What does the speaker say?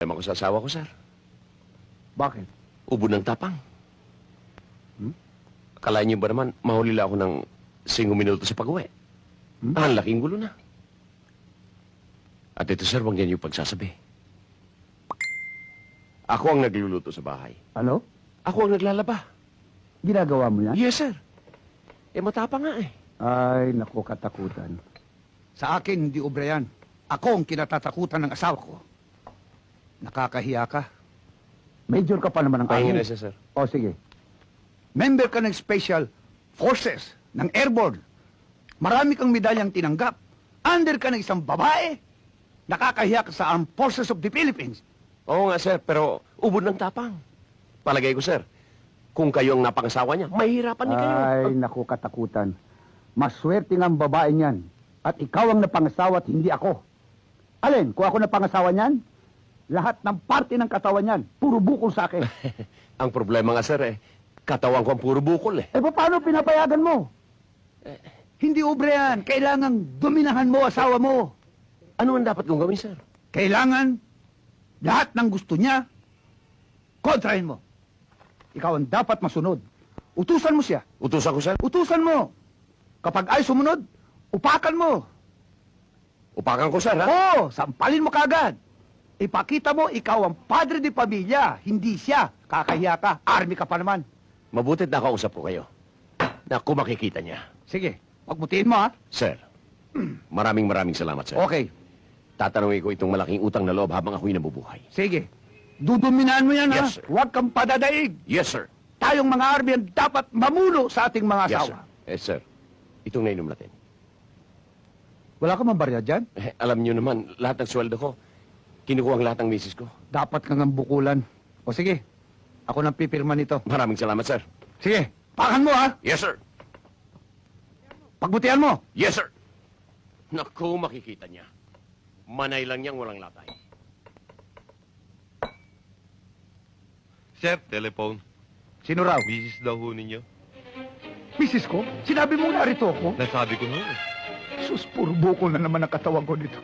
Problema ko sa asawa ko, sir. Bakit? Ubo ng tapang. Akala niyo ba naman, mahulila ako ng 5 minuto sa pag-uwi? Ang laking gulo na. At ito, sir, wag yan yung pagsasabi. Ako ang nagluluto sa bahay. Ano? Ako ang naglalaba. Ginagawa mo yan? Yes, sir. Eh, matapang nga eh. Ay, naku, katakutan. Sa akin, hindi obra yan. Ako ang kinatatakutan ng asawa ko. Nakakahiya ka. Major ka pa naman ng Pahingin army. na siya, sir. O, sige. Member ka ng Special Forces, ng Airborne. Marami kang medalyang tinanggap. Under ka ng isang babae. Nakakahiya ka sa Armed Forces of the Philippines. Oo nga, sir, pero ubod ng tapang. Palagay ko, sir, kung kayo ang napangasawa niya, mahihirapan din kayo. Ay, naku, katakutan. Maswerte ng babae niyan. At ikaw ang napangasawa at hindi ako. Alin, kung ako napangasawa niyan, lahat ng parte ng katawan niyan, puro bukol sa akin. Ang problema nga, sir, katawan ko ang puro bukol eh. Eh, paano pinapayagan mo? Hindi obra yan. Kailangan dominahan mo asawa mo. Ano ang dapat kong gawin, sir? Kailangan lahat ng gusto niya, kontrahin mo. Ikaw ang dapat masunod. Utusan mo siya. Utusan ko, sir? Utusan mo. Kapag ay sumunod, upakan mo. Upakan ko, sir, ha? Oo, sampalin mo kagad. Ipakita mo, ikaw ang padre de pamilya, hindi siya. Kakahiya ka, army ka pa naman. Mabutit nakausap ko kayo. Na kung makikita niya. Sige, pagbutiin mo ha. Sir, maraming salamat, sir. Okay, Tatanungin ko itong malaking utang na loob habang ako'y nabubuhay. sige. Duduminaan mo yan Yes, ha. sir. Huwag kang padadaig. Yes, sir. Tayong mga army ang dapat mamuno sa ating mga Yes, asawa. sir. Yes, sir. Itong nainom natin. Wala ka mang barya dyan? Alam niyo naman, lahat ng sweldo ko, kinukuha ang lahat ng misis ko. Dapat kang ang bukulan. O sige, ako nang pipirma nito. Maraming salamat, sir. Sige, pakan mo ha. Yes, sir. Pagbutihan mo. Yes, sir. Naku, makikita niya. Manay lang niyang walang latay. Sir, telephone. Sino raw? Bisis daw ho ninyo. Misis ko? Sinabi mo narito ako? Nasabi ko noon eh. Sus, puro bukol na naman ang katawan ko dito.